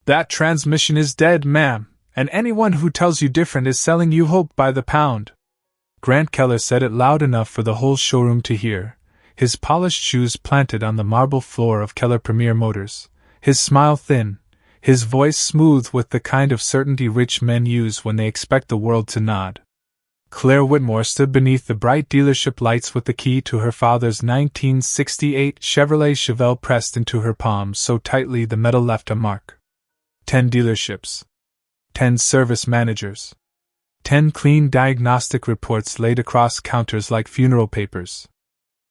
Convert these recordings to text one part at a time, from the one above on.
That transmission is dead, ma'am, and anyone who tells you different is selling you hope by the pound. Grant Keller said it loud enough for the whole showroom to hear, his polished shoes planted on the marble floor of Keller Premier Motors, his smile thin, his voice smooth with the kind of certainty rich men use when they expect the world to nod. Claire Whitmore stood beneath the bright dealership lights with the key to her father's 1968 Chevrolet Chevelle pressed into her palm so tightly the metal left a mark. 10 dealerships. 10 service managers. 10 clean diagnostic reports laid across counters like funeral papers.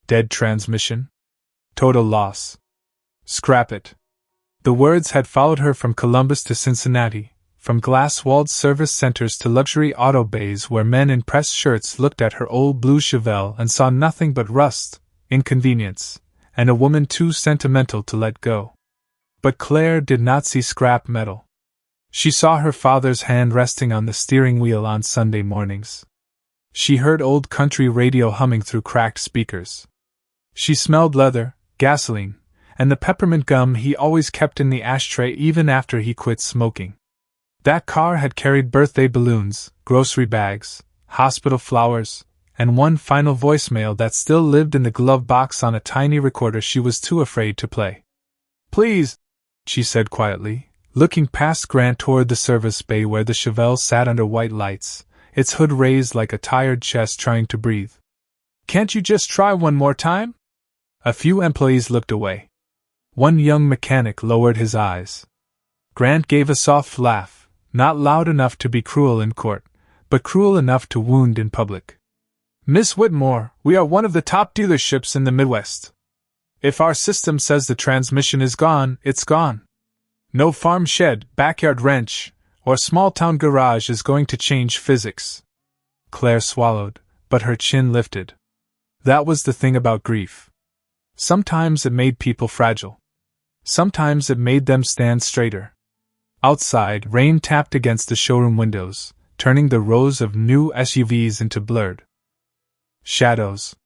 Dead transmission. Total loss. Scrap it. The words had followed her from Columbus to Cincinnati, from glass-walled service centers to luxury auto bays where men in pressed shirts looked at her old blue Chevelle and saw nothing but rust, inconvenience, and a woman too sentimental to let go. But Claire did not see scrap metal. She saw her father's hand resting on the steering wheel on Sunday mornings. She heard old country radio humming through cracked speakers. She smelled leather, gasoline, and the peppermint gum he always kept in the ashtray even after he quit smoking. That car had carried birthday balloons, grocery bags, hospital flowers, and one final voicemail that still lived in the glove box on a tiny recorder she was too afraid to play. "Please," she said quietly, looking past Grant toward the service bay where the Chevelle sat under white lights, its hood raised like a tired chest trying to breathe. "Can't you just try one more time?" A few employees looked away. One young mechanic lowered his eyes. Grant gave a soft laugh, not loud enough to be cruel in court, but cruel enough to wound in public. "Miss Whitmore, we are one of the top dealerships in the Midwest. If our system says the transmission is gone, it's gone. No farm shed, backyard wrench, or small-town garage is going to change physics." Claire swallowed, but her chin lifted. That was the thing about grief. Sometimes it made people fragile. Sometimes it made them stand straighter. Outside, rain tapped against the showroom windows, turning the rows of new SUVs into blurred shadows.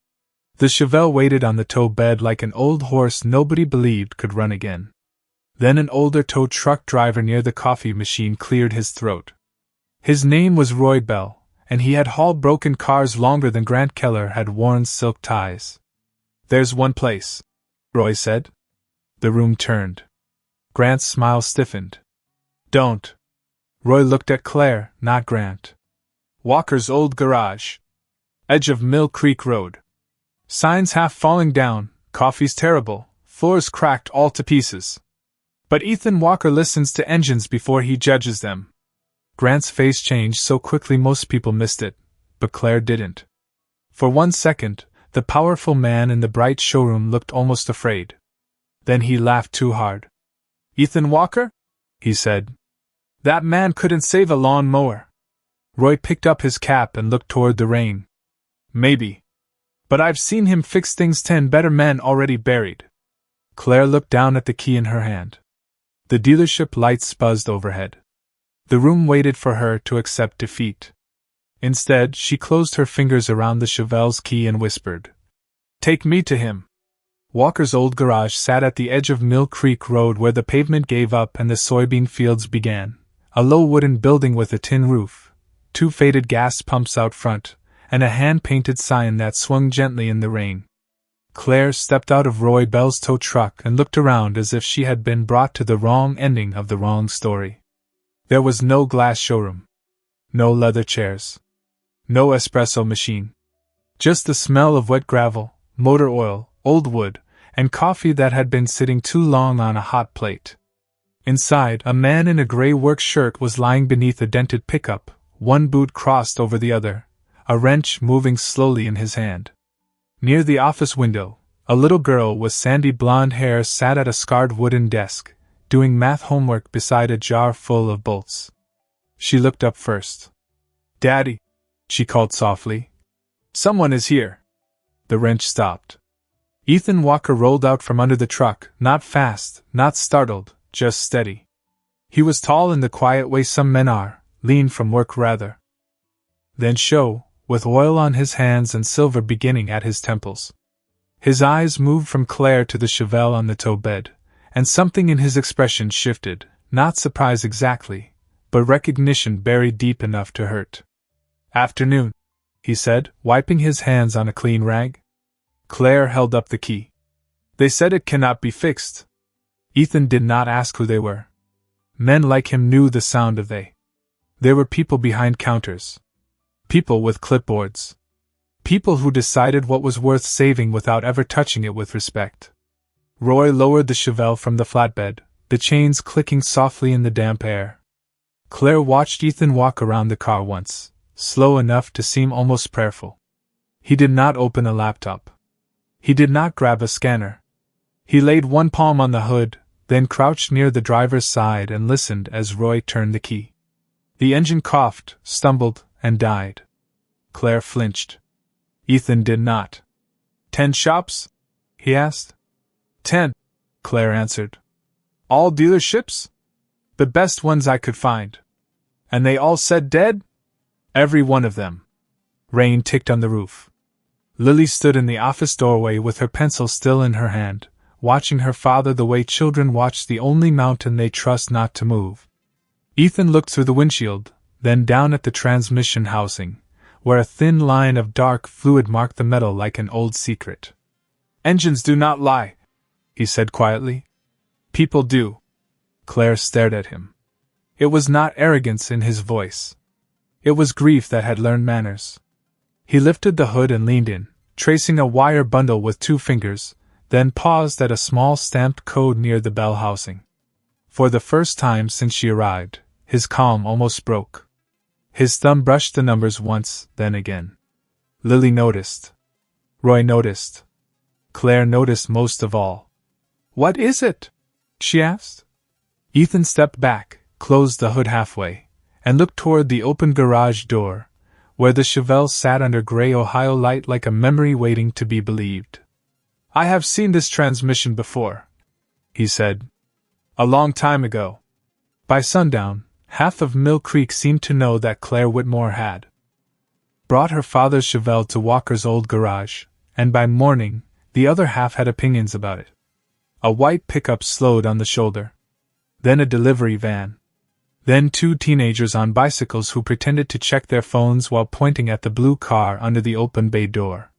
The Chevelle waited on the tow bed like an old horse nobody believed could run again. Then an older tow truck driver near the coffee machine cleared his throat. His name was Roy Bell, and he had hauled broken cars longer than Grant Keller had worn silk ties. "There's one place," Roy said. The room turned. Grant's smile stiffened. "Don't." Roy looked at Claire, not Grant. "Walker's old garage. Edge of Mill Creek Road. Signs half falling down, coffee's terrible, floors cracked all to pieces. But Ethan Walker listens to engines before he judges them." Grant's face changed so quickly most people missed it, but Claire didn't. For 1 second, the powerful man in the bright showroom looked almost afraid. Then he laughed too hard. "Ethan Walker?" he said. "That man couldn't save a lawn mower." Roy picked up his cap and looked toward the rain. "Maybe. But I've seen him fix things 10 better men already buried." Claire looked down at the key in her hand. The dealership lights buzzed overhead. The room waited for her to accept defeat. Instead, she closed her fingers around the Chevelle's key and whispered, "Take me to him." Walker's old garage sat at the edge of Mill Creek Road where the pavement gave up and the soybean fields began, a low wooden building with a tin roof, 2 faded gas pumps out front, and a hand-painted sign that swung gently in the rain. Claire stepped out of Roy Bell's tow truck and looked around as if she had been brought to the wrong ending of the wrong story. There was no glass showroom. No leather chairs. No espresso machine. Just the smell of wet gravel, motor oil, old wood, and coffee that had been sitting too long on a hot plate. Inside, a man in a gray work shirt was lying beneath a dented pickup, one boot crossed over the other, a wrench moving slowly in his hand. Near the office window, a little girl with sandy blonde hair sat at a scarred wooden desk, doing math homework beside a jar full of bolts. She looked up first. "Daddy," she called softly. "Someone is here." The wrench stopped. Ethan Walker rolled out from under the truck, not fast, not startled, just steady. He was tall in the quiet way some men are, lean from work rather than show, with oil on his hands and silver beginning at his temples. His eyes moved from Claire to the Chevelle on the tow bed, and something in his expression shifted, Not surprise exactly, but recognition buried deep enough to hurt. Afternoon, he said, wiping his hands on a clean rag. Claire held up the key. They said it cannot be fixed. Ethan did not ask who they were. Men like him knew the sound of they. There were people behind counters. People with clipboards. People who decided what was worth saving without ever touching it with respect. Roy lowered the Chevelle from the flatbed, the chains clicking softly in the damp air. Claire watched Ethan walk around the car once, slow enough to seem almost prayerful. He did not open a laptop. He did not grab a scanner. He laid one palm on the hood, then crouched near the driver's side and listened as Roy turned the key. The engine coughed, stumbled, and died. Claire flinched. Ethan did not. 10 shops? He asked. 10, Claire answered. All dealerships? The best ones I could find. And they all said dead? Every one of them. Rain ticked on the roof. Lily stood in the office doorway with her pencil still in her hand, watching her father the way children watch the only mountain they trust not to move. Ethan looked through the windshield, then down at the transmission housing, where a thin line of dark fluid marked the metal like an old secret. Engines do not lie, he said quietly. People do. Claire stared at him. It was not arrogance in his voice. It was grief that had learned manners. He lifted the hood and leaned in, tracing a wire bundle with 2 fingers, then paused at a small stamped code near the bell housing. For the first time since she arrived, his calm almost broke. His thumb brushed the numbers once, then again. Lily noticed. Roy noticed. Claire noticed most of all. What is it? She asked. Ethan stepped back, closed the hood halfway, and looked toward the open garage door, where the Chevelle sat under gray Ohio light like a memory waiting to be believed. I have seen this transmission before, he said. A long time ago. By sundown, half of Mill Creek seemed to know that Claire Whitmore had brought her father's Chevelle to Walker's old garage, and by morning, the other half had opinions about it. A white pickup slowed on the shoulder. Then a delivery van. Then 2 teenagers on bicycles who pretended to check their phones while pointing at the blue car under the open bay door.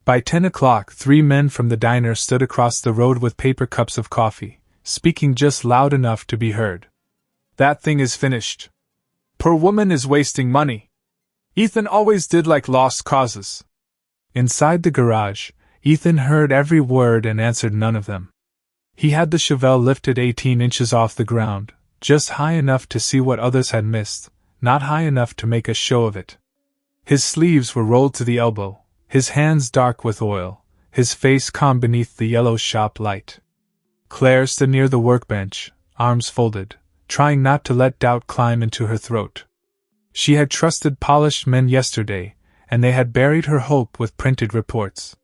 By 10 o'clock, 3 men from the diner stood across the road with paper cups of coffee, speaking just loud enough to be heard. That thing is finished. Poor woman is wasting money. Ethan always did like lost causes. Inside the garage, Ethan heard every word and answered none of them. He had the Chevelle lifted 18 inches off the ground, just high enough to see what others had missed, not high enough to make a show of it. His sleeves were rolled to the elbow, his hands dark with oil, his face calm beneath the yellow shop light. Claire stood near the workbench, arms folded, trying not to let doubt climb into her throat. She had trusted polished men yesterday, and they had buried her hope with printed reports.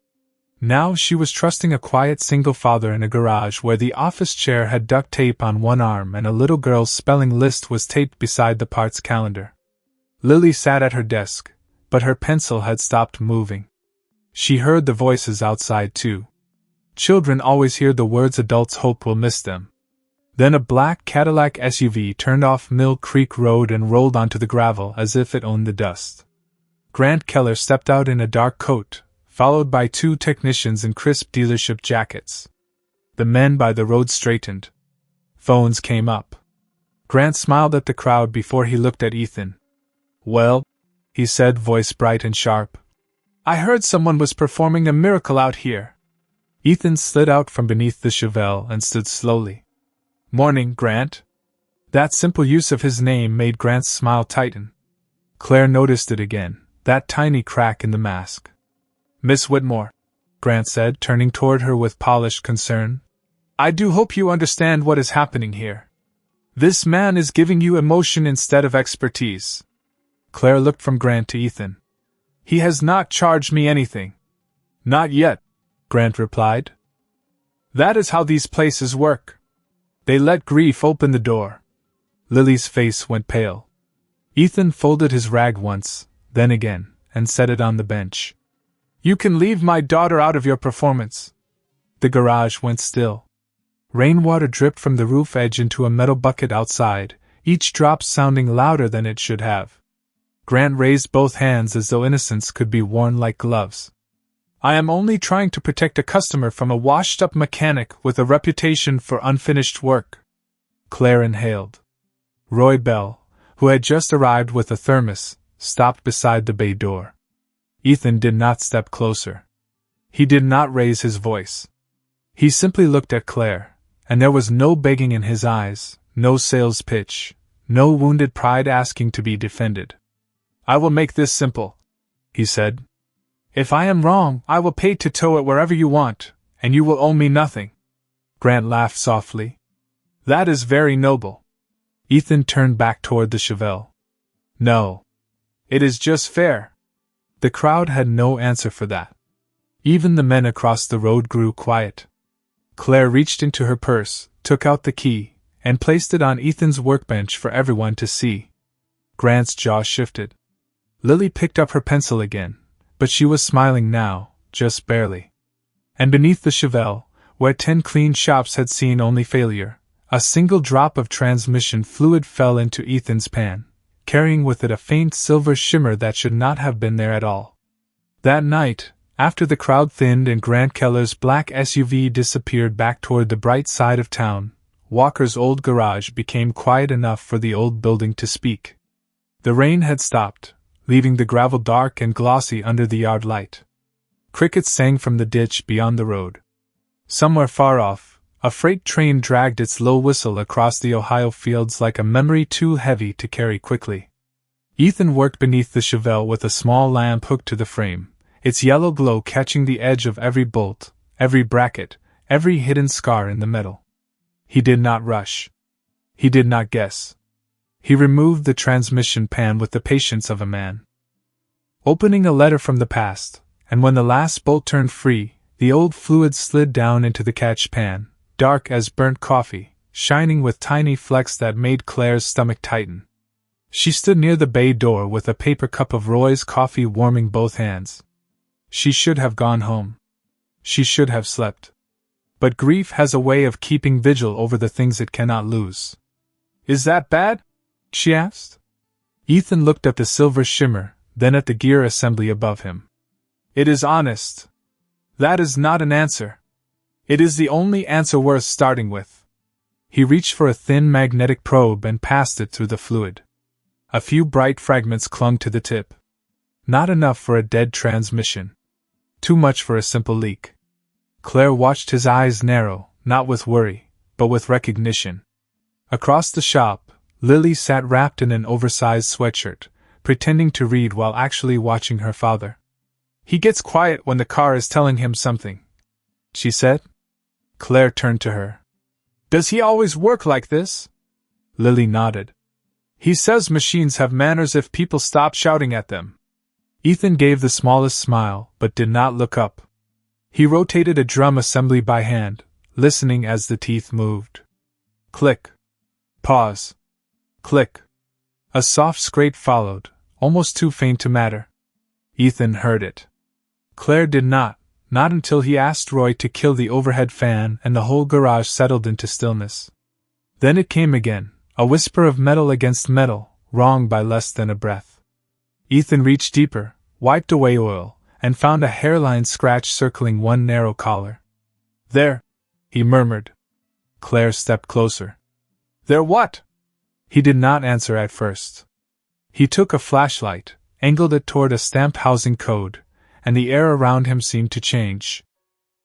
Now she was trusting a quiet single father in a garage where the office chair had duct tape on one arm and a little girl's spelling list was taped beside the parts calendar. Lily sat at her desk, but her pencil had stopped moving. She heard the voices outside too. Children always hear the words adults hope will miss them. Then a black Cadillac SUV turned off Mill Creek Road and rolled onto the gravel as if it owned the dust. Grant Keller stepped out in a dark coat, followed by 2 technicians in crisp dealership jackets. The men by the road straightened. Phones came up. Grant smiled at the crowd before he looked at Ethan. Well, he said, voice bright and sharp. I heard someone was performing a miracle out here. Ethan slid out from beneath the Chevelle and stood slowly. Morning, Grant. That simple use of his name made Grant's smile tighten. Claire noticed it again, that tiny crack in the mask. Miss Whitmore, Grant said, turning toward her with polished concern. I do hope you understand what is happening here. This man is giving you emotion instead of expertise. Claire looked from Grant to Ethan. He has not charged me anything. Not yet, Grant replied. That is how these places work. They let grief open the door. Lily's face went pale. Ethan folded his rag once, then again, and set it on the bench. You can leave my daughter out of your performance. The garage went still. Rainwater dripped from the roof edge into a metal bucket outside, each drop sounding louder than it should have. Grant raised both hands as though innocence could be worn like gloves. "I am only trying to protect a customer from a washed-up mechanic with a reputation for unfinished work." Claire inhaled. Roy Bell, who had just arrived with a thermos, stopped beside the bay door. Ethan did not step closer. He did not raise his voice. He simply looked at Claire, and there was no begging in his eyes, no sales pitch, no wounded pride asking to be defended. "I will make this simple," he said. "If I am wrong, I will pay to tow it wherever you want, and you will owe me nothing." Grant laughed softly. "That is very noble." Ethan turned back toward the Chevelle. "No. It is just fair." The crowd had no answer for that. Even the men across the road grew quiet. Claire reached into her purse, took out the key, and placed it on Ethan's workbench for everyone to see. Grant's jaw shifted. Lily picked up her pencil again, but she was smiling now, just barely. And beneath the Chevelle, where 10 clean shops had seen only failure, a single drop of transmission fluid fell into Ethan's pan, carrying with it a faint silver shimmer that should not have been there at all. That night, after the crowd thinned and Grant Keller's black SUV disappeared back toward the bright side of town, Walker's old garage became quiet enough for the old building to speak. The rain had stopped, leaving the gravel dark and glossy under the yard light. Crickets sang from the ditch beyond the road. Somewhere far off, a freight train dragged its low whistle across the Ohio fields like a memory too heavy to carry quickly. Ethan worked beneath the Chevelle with a small lamp hooked to the frame, its yellow glow catching the edge of every bolt, every bracket, every hidden scar in the metal. He did not rush. He did not guess. He removed the transmission pan with the patience of a man opening a letter from the past, and when the last bolt turned free, the old fluid slid down into the catch pan, dark as burnt coffee, shining with tiny flecks that made Claire's stomach tighten. She stood near the bay door with a paper cup of Roy's coffee warming both hands. She should have gone home. She should have slept. But grief has a way of keeping vigil over the things it cannot lose. "Is that bad?" she asked. Ethan looked at the silver shimmer, then at the gear assembly above him. "It is honest. That is not an answer. It is the only answer worth starting with." He reached for a thin magnetic probe and passed it through the fluid. A few bright fragments clung to the tip. Not enough for a dead transmission. Too much for a simple leak. Claire watched his eyes narrow, not with worry, but with recognition. Across the shop, Lily sat wrapped in an oversized sweatshirt, pretending to read while actually watching her father. "He gets quiet when the car is telling him something," she said. Claire turned to her. "Does he always work like this?" Lily nodded. "He says machines have manners if people stop shouting at them." Ethan gave the smallest smile, but did not look up. He rotated a drum assembly by hand, listening as the teeth moved. Click. Pause. Click. A soft scrape followed, almost too faint to matter. Ethan heard it. Claire did not until he asked Roy to kill the overhead fan and the whole garage settled into stillness. Then it came again, a whisper of metal against metal, wrong by less than a breath. Ethan reached deeper, wiped away oil, and found a hairline scratch circling one narrow collar. "There," he murmured. Claire stepped closer. "There what?" He did not answer at first. He took a flashlight, angled it toward a stamp housing code, and the air around him seemed to change.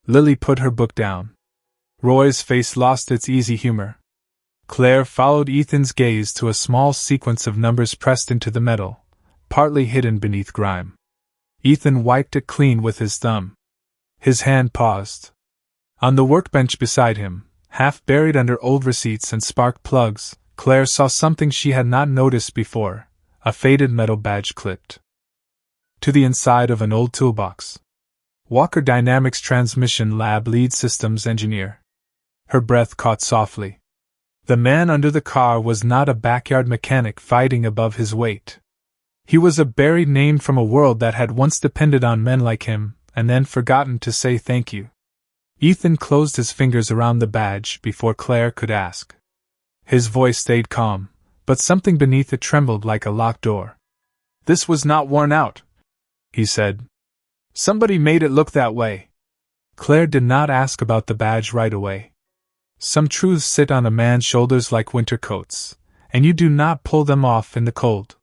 Lily put her book down. Roy's face lost its easy humor. Claire followed Ethan's gaze to a small sequence of numbers pressed into the metal, partly hidden beneath grime. Ethan wiped it clean with his thumb. His hand paused. On the workbench beside him, half buried under old receipts and spark plugs, Claire saw something she had not noticed before, a faded metal badge clipped to the inside of an old toolbox. Walker Dynamics Transmission Lab Lead Systems Engineer. Her breath caught softly. The man under the car was not a backyard mechanic fighting above his weight. He was a buried name from a world that had once depended on men like him, and then forgotten to say thank you. Ethan closed his fingers around the badge before Claire could ask. His voice stayed calm, but something beneath it trembled like a locked door. This was not worn out, he said. Somebody made it look that way. Claire did not ask about the badge right away. Some truths sit on a man's shoulders like winter coats, and you do not pull them off in the cold.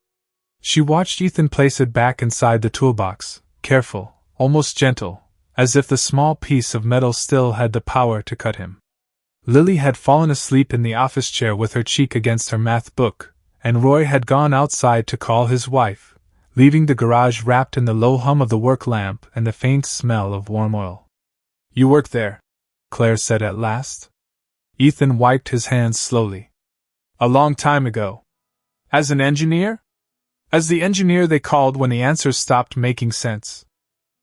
She watched Ethan place it back inside the toolbox, careful, almost gentle, as if the small piece of metal still had the power to cut him. Lily had fallen asleep in the office chair with her cheek against her math book, and Roy had gone outside to call his wife, leaving the garage wrapped in the low hum of the work lamp and the faint smell of warm oil. You work there, Claire said at last. Ethan wiped his hands slowly. A long time ago. As an engineer? As the engineer they called when the answers stopped making sense.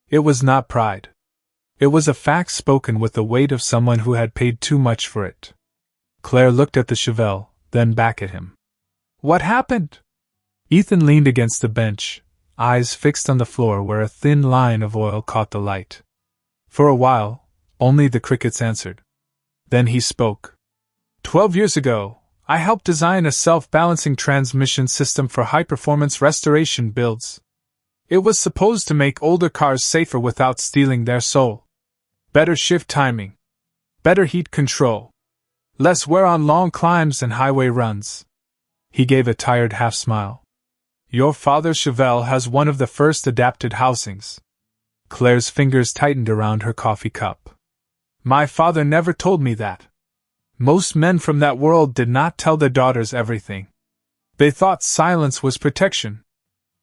It was not pride. It was a fact spoken with the weight of someone who had paid too much for it. Claire looked at the Chevelle, then back at him. What happened? Ethan leaned against the bench, eyes fixed on the floor where a thin line of oil caught the light. For a while, only the crickets answered. Then he spoke. 12 years ago, I helped design a self-balancing transmission system for high-performance restoration builds. It was supposed to make older cars safer without stealing their soul. Better shift timing. Better heat control. Less wear on long climbs and highway runs. He gave a tired half-smile. Your father's Chevelle has one of the first adapted housings. Claire's fingers tightened around her coffee cup. My father never told me that. Most men from that world did not tell their daughters everything. They thought silence was protection.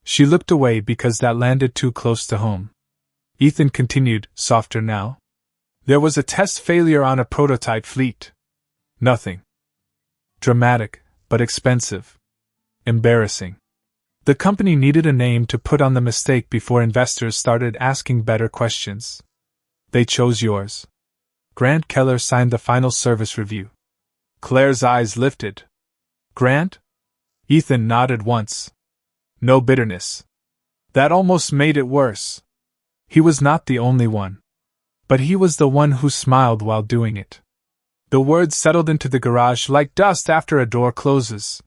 She looked away because that landed too close to home. Ethan continued, softer now. There was a test failure on a prototype fleet. Nothing dramatic, but expensive. Embarrassing. The company needed a name to put on the mistake before investors started asking better questions. They chose yours. Grant Keller signed the final service review. Claire's eyes lifted. Grant? Ethan nodded once. No bitterness. That almost made it worse. He was not the only one. But he was the one who smiled while doing it. The words settled into the garage like dust after a door closes.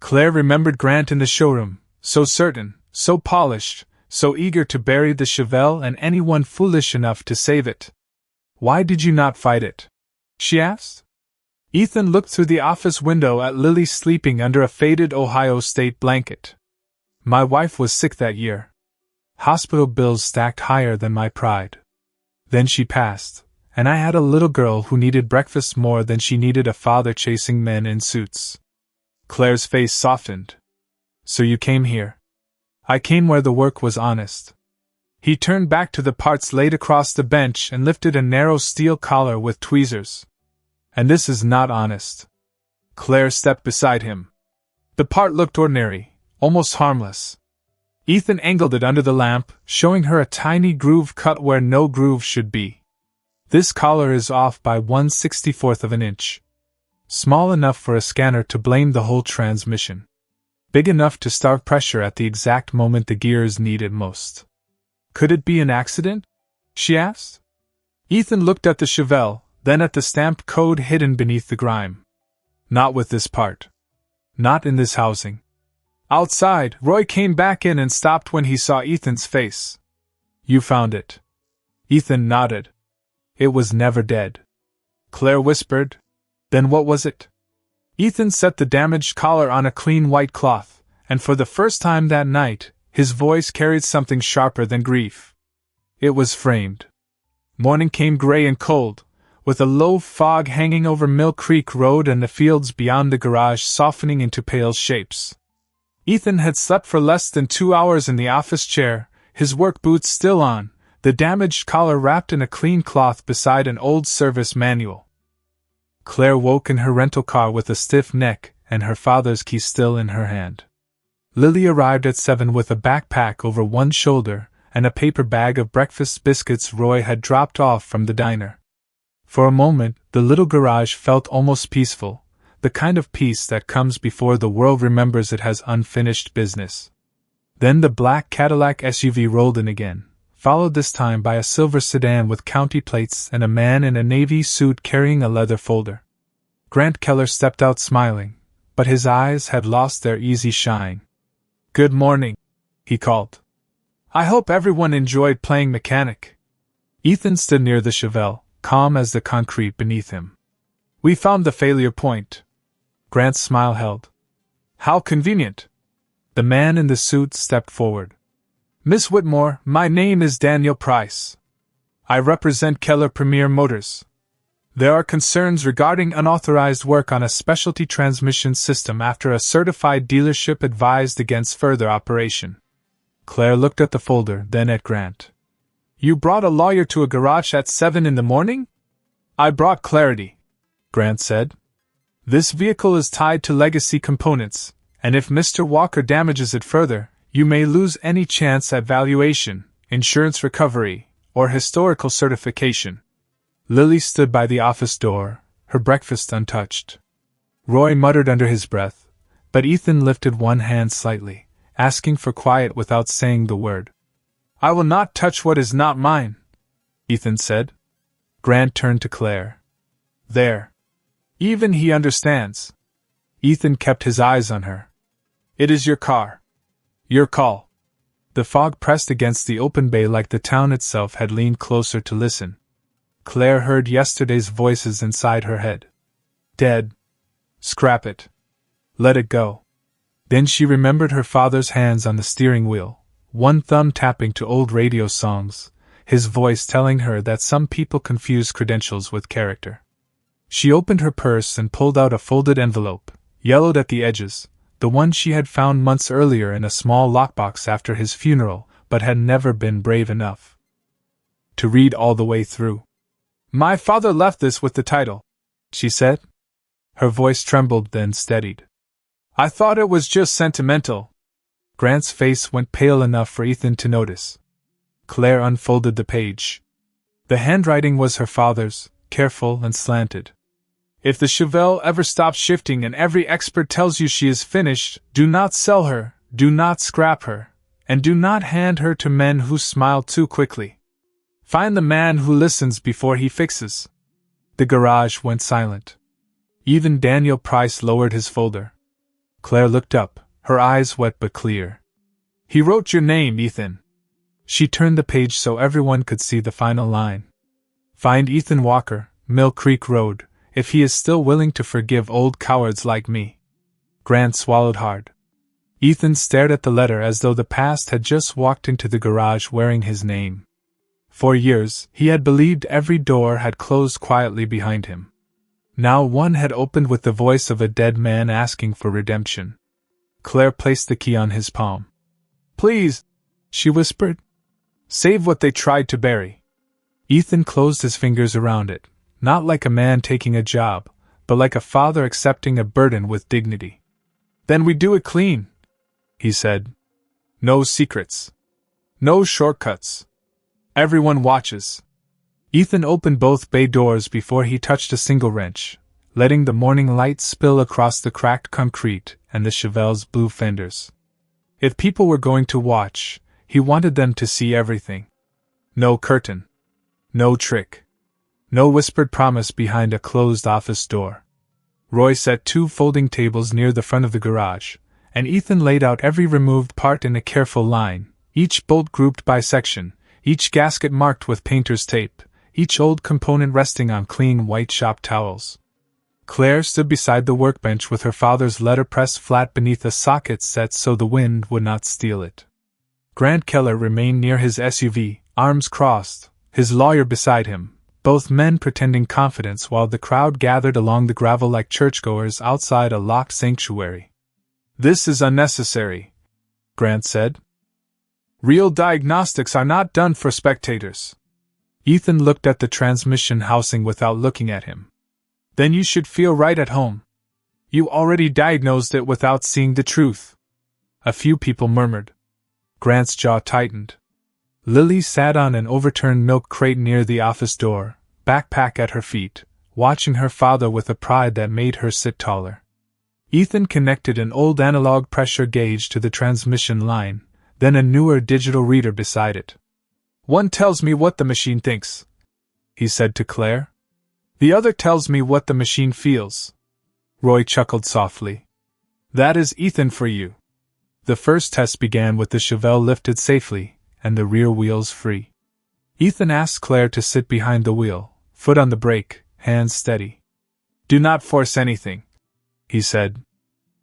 Claire remembered Grant in the showroom, so certain, so polished, so eager to bury the Chevelle and anyone foolish enough to save it. Why did you not fight it? She asked. Ethan looked through the office window at Lily sleeping under a faded Ohio State blanket. My wife was sick that year. Hospital bills stacked higher than my pride. Then she passed, and I had a little girl who needed breakfast more than she needed a father chasing men in suits. Claire's face softened. So you came here? I came where the work was honest. He turned back to the parts laid across the bench and lifted a narrow steel collar with tweezers. And this is not honest. Claire stepped beside him. The part looked ordinary, almost harmless. Ethan angled it under the lamp, showing her a tiny groove cut where no groove should be. This collar is off by 1/64th of an inch. Small enough for a scanner to blame the whole transmission. Big enough to start pressure at the exact moment the gears need it most. Could it be an accident? She asked. Ethan looked at the Chevelle, then at the stamped code hidden beneath the grime. Not with this part. Not in this housing. Outside, Roy came back in and stopped when he saw Ethan's face. You found it. Ethan nodded. It was never dead. Claire whispered. Then what was it? Ethan set the damaged collar on a clean white cloth, and for the first time that night, his voice carried something sharper than grief. It was framed. Morning came gray and cold, with a low fog hanging over Mill Creek Road and the fields beyond the garage softening into pale shapes. Ethan had slept for less than 2 hours in the office chair, his work boots still on, the damaged collar wrapped in a clean cloth beside an old service manual. Claire woke in her rental car with a stiff neck and her father's key still in her hand. Lily arrived at 7 with a backpack over one shoulder and a paper bag of breakfast biscuits Roy had dropped off from the diner. For a moment, the little garage felt almost peaceful, the kind of peace that comes before the world remembers it has unfinished business. Then the black Cadillac SUV rolled in again, followed this time by a silver sedan with county plates and a man in a navy suit carrying a leather folder. Grant Keller stepped out smiling, but his eyes had lost their easy shine. "Good morning," he called. "I hope everyone enjoyed playing mechanic." Ethan stood near the Chevelle, calm as the concrete beneath him. "We found the failure point." Grant's smile held. "How convenient." The man in the suit stepped forward. "Miss Whitmore, my name is Daniel Price. I represent Keller Premier Motors. There are concerns regarding unauthorized work on a specialty transmission system after a certified dealership advised against further operation." Claire looked at the folder, then at Grant. "You brought a lawyer to a garage at 7 in the morning?" "I brought clarity," Grant said. "This vehicle is tied to legacy components, and if Mr. Walker damages it further, you may lose any chance at valuation, insurance recovery, or historical certification." Lily stood by the office door, her breakfast untouched. Roy muttered under his breath, but Ethan lifted one hand slightly, asking for quiet without saying the word. "I will not touch what is not mine," Ethan said. Grant turned to Claire. "There. Even he understands." Ethan kept his eyes on her. "It is your car. Your call." The fog pressed against the open bay like the town itself had leaned closer to listen. Claire heard yesterday's voices inside her head. "Dead. Scrap it. Let it go." Then she remembered her father's hands on the steering wheel, one thumb tapping to old radio songs, his voice telling her that some people confuse credentials with character. She opened her purse and pulled out a folded envelope, yellowed at the edges, the one she had found months earlier in a small lockbox after his funeral, but had never been brave enough to read all the way through. "My father left this with the title," she said. Her voice trembled, then steadied. "I thought it was just sentimental." Grant's face went pale enough for Ethan to notice. Claire unfolded the page. The handwriting was her father's, careful and slanted. "If the Chevelle ever stops shifting and every expert tells you she is finished, do not sell her, do not scrap her, and do not hand her to men who smile too quickly. Find the man who listens before he fixes." The garage went silent. Even Daniel Price lowered his folder. Claire looked up, her eyes wet but clear. "He wrote your name, Ethan." She turned the page so everyone could see the final line. "Find Ethan Walker, Mill Creek Road, if he is still willing to forgive old cowards like me." Grant swallowed hard. Ethan stared at the letter as though the past had just walked into the garage wearing his name. For years, he had believed every door had closed quietly behind him. Now one had opened with the voice of a dead man asking for redemption. Claire placed the key on his palm. "Please," she whispered. "Save what they tried to bury." Ethan closed his fingers around it, not like a man taking a job, but like a father accepting a burden with dignity. "Then we do it clean," he said. "No secrets. No shortcuts. Everyone watches." Ethan opened both bay doors before he touched a single wrench, letting the morning light spill across the cracked concrete and the Chevelle's blue fenders. If people were going to watch, he wanted them to see everything. No curtain. No trick. No whispered promise behind a closed office door. Roy set 2 folding tables near the front of the garage, and Ethan laid out every removed part in a careful line, each bolt grouped by section, each gasket marked with painter's tape, each old component resting on clean white shop towels. Claire stood beside the workbench with her father's letterpress flat beneath a socket set so the wind would not steal it. Grant Keller remained near his SUV, arms crossed, his lawyer beside him, both men pretending confidence while the crowd gathered along the gravel like churchgoers outside a locked sanctuary. "This is unnecessary," Grant said. "Real diagnostics are not done for spectators." Ethan looked at the transmission housing without looking at him. "Then you should feel right at home. You already diagnosed it without seeing the truth." A few people murmured. Grant's jaw tightened. Lily sat on an overturned milk crate near the office door, backpack at her feet, watching her father with a pride that made her sit taller. Ethan connected an old analog pressure gauge to the transmission line, then a newer digital reader beside it. One tells me what the machine thinks, he said to Claire. The other tells me what the machine feels. Roy chuckled softly. That is Ethan for you. The first test began with the Chevelle lifted safely, and the rear wheels free. Ethan asked Claire to sit behind the wheel, foot on the brake, hands steady. Do not force anything, he said.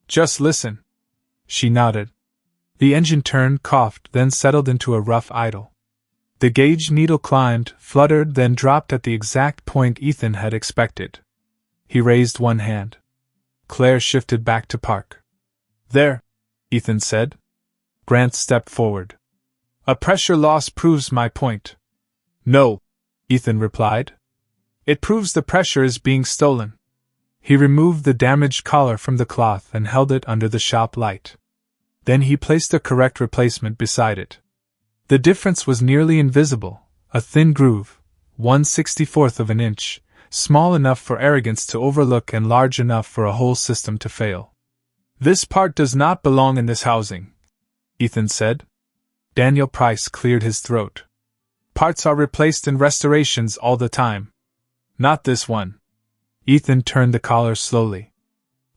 Just listen. She nodded. The engine turned, coughed, then settled into a rough idle. The gauge needle climbed, fluttered, then dropped at the exact point Ethan had expected. He raised one hand. Claire shifted back to park. There, Ethan said. Grant stepped forward. A pressure loss proves my point. No, Ethan replied. It proves the pressure is being stolen. He removed the damaged collar from the cloth and held it under the shop light. Then he placed a correct replacement beside it. The difference was nearly invisible, a thin groove, 1/64th of an inch, small enough for arrogance to overlook and large enough for a whole system to fail. This part does not belong in this housing, Ethan said. Daniel Price cleared his throat. Parts are replaced in restorations all the time. Not this one. Ethan turned the collar slowly.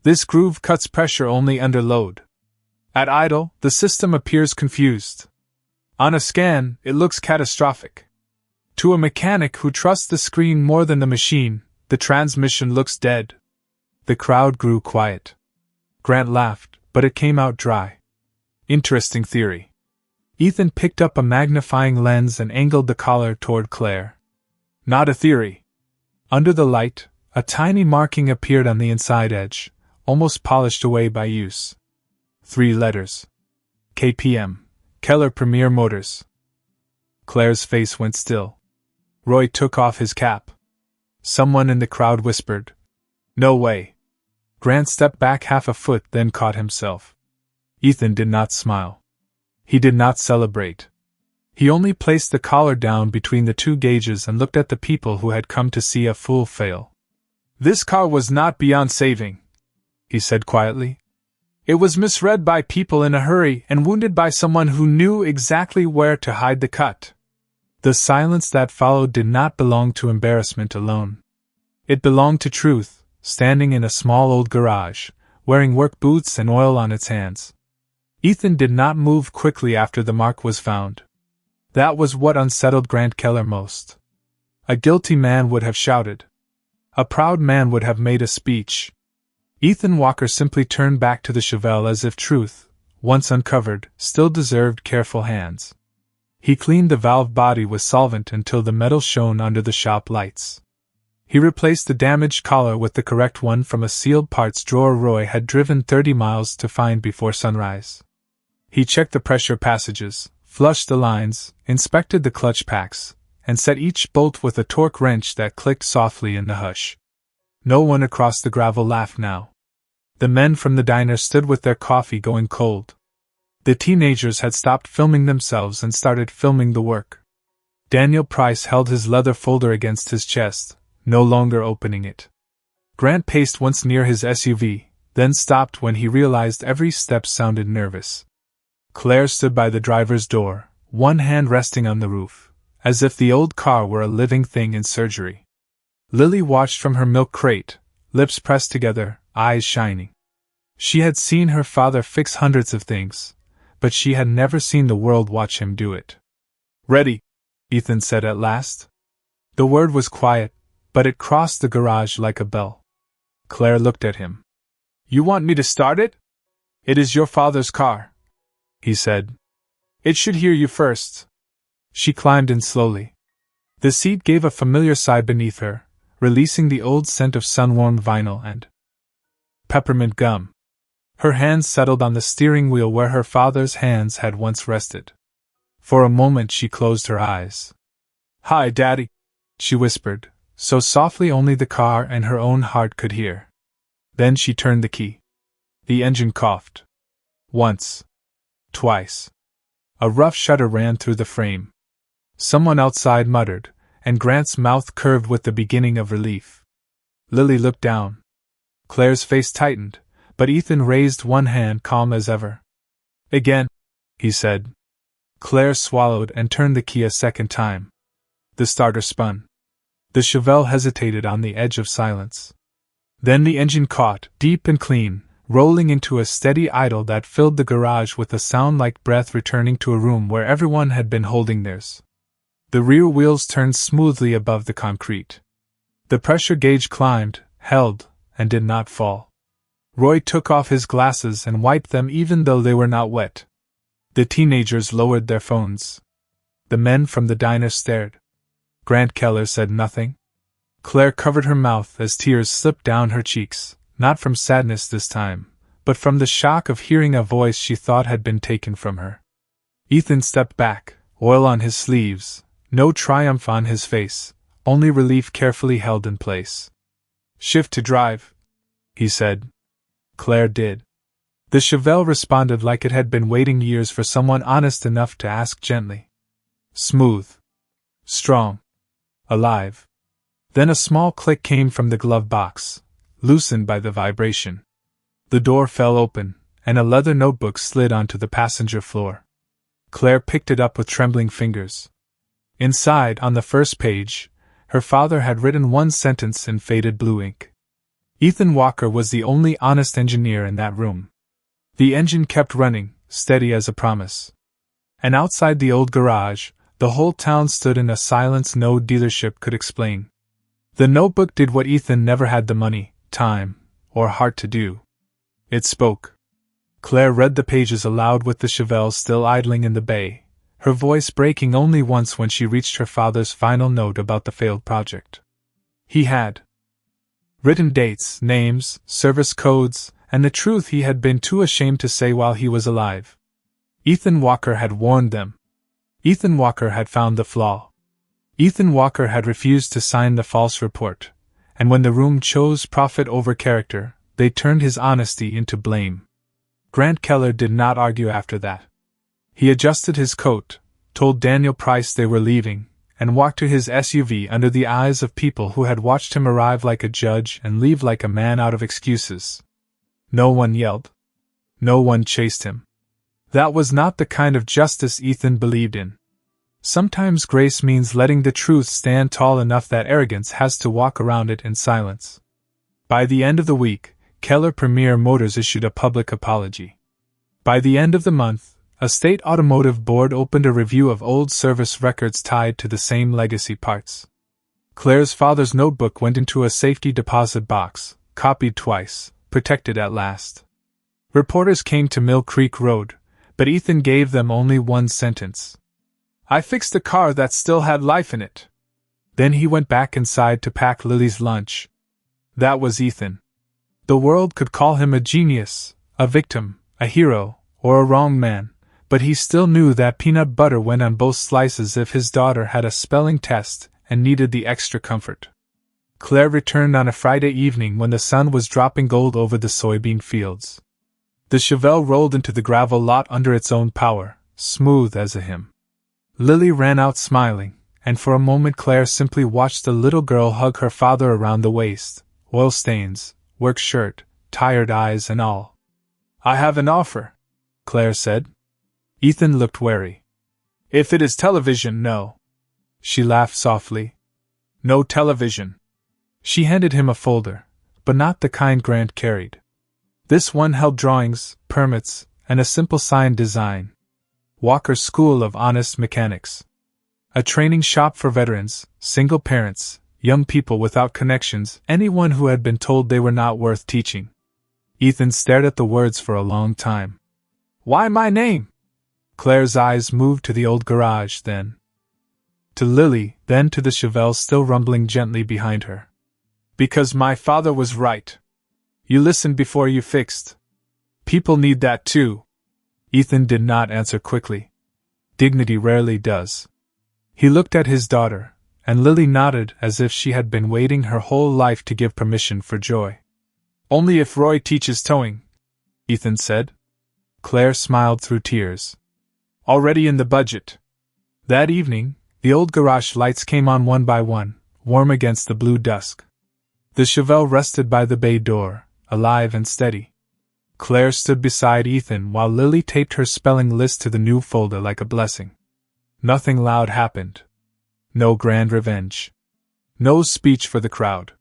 This groove cuts pressure only under load. At idle, the system appears confused. On a scan, it looks catastrophic. To a mechanic who trusts the screen more than the machine, the transmission looks dead. The crowd grew quiet. Grant laughed, but it came out dry. Interesting theory. Ethan picked up a magnifying lens and angled the collar toward Claire. Not a theory. Under the light, a tiny marking appeared on the inside edge, almost polished away by use. 3 letters. KPM. Keller Premier Motors. Claire's face went still. Roy took off his cap. Someone in the crowd whispered, No way. Grant stepped back half a foot, then caught himself. Ethan did not smile. He did not celebrate. He only placed the collar down between the 2 gauges and looked at the people who had come to see a fool fail. This car was not beyond saving, he said quietly. It was misread by people in a hurry and wounded by someone who knew exactly where to hide the cut. The silence that followed did not belong to embarrassment alone. It belonged to truth, standing in a small old garage, wearing work boots and oil on its hands. Ethan did not move quickly after the mark was found. That was what unsettled Grant Keller most. A guilty man would have shouted. A proud man would have made a speech. Ethan Walker simply turned back to the Chevelle as if truth, once uncovered, still deserved careful hands. He cleaned the valve body with solvent until the metal shone under the shop lights. He replaced the damaged collar with the correct one from a sealed parts drawer Roy had driven 30 miles to find before sunrise. He checked the pressure passages, flushed the lines, inspected the clutch packs, and set each bolt with a torque wrench that clicked softly in the hush. No one across the gravel laughed now. The men from the diner stood with their coffee going cold. The teenagers had stopped filming themselves and started filming the work. Daniel Price held his leather folder against his chest, no longer opening it. Grant paced once near his SUV, then stopped when he realized every step sounded nervous. Claire stood by the driver's door, one hand resting on the roof, as if the old car were a living thing in surgery. Lily watched from her milk crate, lips pressed together, eyes shining. She had seen her father fix hundreds of things, but she had never seen the world watch him do it. Ready, Ethan said at last. The word was quiet, but it crossed the garage like a bell. Claire looked at him. You want me to start it? It is your father's car, he said. It should hear you first. She climbed in slowly. The seat gave a familiar sigh beneath her, releasing the old scent of sun-warmed vinyl and peppermint gum. Her hands settled on the steering wheel where her father's hands had once rested. For a moment she closed her eyes. Hi, Daddy, she whispered, so softly only the car and her own heart could hear. Then she turned the key. The engine coughed. Once. Twice. A rough shudder ran through the frame. Someone outside muttered, and Grant's mouth curved with the beginning of relief. Lily looked down. Claire's face tightened, but Ethan raised one hand calm as ever. Again, he said. Claire swallowed and turned the key a second time. The starter spun. The Chevelle hesitated on the edge of silence. Then the engine caught, deep and clean, rolling into a steady idle that filled the garage with a sound like breath returning to a room where everyone had been holding theirs. The rear wheels turned smoothly above the concrete. The pressure gauge climbed, held, and did not fall. Roy took off his glasses and wiped them even though they were not wet. The teenagers lowered their phones. The men from the diner stared. Grant Keller said nothing. Claire covered her mouth as tears slipped down her cheeks, not from sadness this time, but from the shock of hearing a voice she thought had been taken from her. Ethan stepped back, oil on his sleeves, no triumph on his face, only relief carefully held in place. "Shift to drive," he said. Claire did. The Chevelle responded like it had been waiting years for someone honest enough to ask gently. Smooth. Strong. Alive. Then a small click came from the glove box, loosened by the vibration. The door fell open, and a leather notebook slid onto the passenger floor. Claire picked it up with trembling fingers. Inside, on the first page, her father had written one sentence in faded blue ink. Ethan Walker was the only honest engineer in that room. The engine kept running, steady as a promise. And outside the old garage, the whole town stood in a silence no dealership could explain. The notebook did what Ethan never had the money, time, or heart to do. It spoke. Claire read the pages aloud with the Chevelle still idling in the bay, her voice breaking only once when she reached her father's final note about the failed project. He had written dates, names, service codes, and the truth he had been too ashamed to say while he was alive. Ethan Walker had warned them. Ethan Walker had found the flaw. Ethan Walker had refused to sign the false report, and when the room chose profit over character, they turned his honesty into blame. Grant Keller did not argue after that. He adjusted his coat, told Daniel Price they were leaving, and walked to his SUV under the eyes of people who had watched him arrive like a judge and leave like a man out of excuses. No one yelled. No one chased him. That was not the kind of justice Ethan believed in. Sometimes grace means letting the truth stand tall enough that arrogance has to walk around it in silence. By the end of the week, Keller Premier Motors issued a public apology. By the end of the month, a state automotive board opened a review of old service records tied to the same legacy parts. Claire's father's notebook went into a safety deposit box, copied twice, protected at last. Reporters came to Mill Creek Road, but Ethan gave them only one sentence. "I fixed a car that still had life in it." Then he went back inside to pack Lily's lunch. That was Ethan. The world could call him a genius, a victim, a hero, or a wrong man, but he still knew that peanut butter went on both slices if his daughter had a spelling test and needed the extra comfort. Claire returned on a Friday evening when the sun was dropping gold over the soybean fields. The Chevelle rolled into the gravel lot under its own power, smooth as a hymn. Lily ran out smiling, and for a moment Claire simply watched the little girl hug her father around the waist, oil stains, work shirt, tired eyes and all. "I have an offer," Claire said. Ethan looked wary. "If it is television, no." She laughed softly. "No television." She handed him a folder, but not the kind Grant carried. This one held drawings, permits, and a simple sign design. Walker's School of Honest Mechanics. A training shop for veterans, single parents, young people without connections, anyone who had been told they were not worth teaching. Ethan stared at the words for a long time. "Why my name?" Claire's eyes moved to the old garage, then to Lily, then to the Chevelle still rumbling gently behind her. "Because my father was right. You listened before you fixed. People need that too." Ethan did not answer quickly. Dignity rarely does. He looked at his daughter, and Lily nodded as if she had been waiting her whole life to give permission for joy. "Only if Roy teaches towing," Ethan said. Claire smiled through tears. "Already in the budget." That evening, the old garage lights came on one by one, warm against the blue dusk. The Chevelle rested by the bay door, alive and steady. Claire stood beside Ethan while Lily taped her spelling list to the new folder like a blessing. Nothing loud happened. No grand revenge. No speech for the crowd.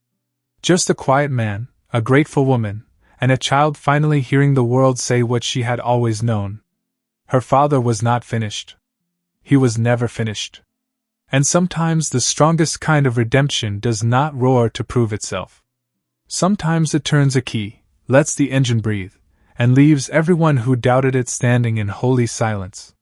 Just a quiet man, a grateful woman, and a child finally hearing the world say what she had always known. Her father was not finished. He was never finished. And sometimes the strongest kind of redemption does not roar to prove itself. Sometimes it turns a key, lets the engine breathe, and leaves everyone who doubted it standing in holy silence.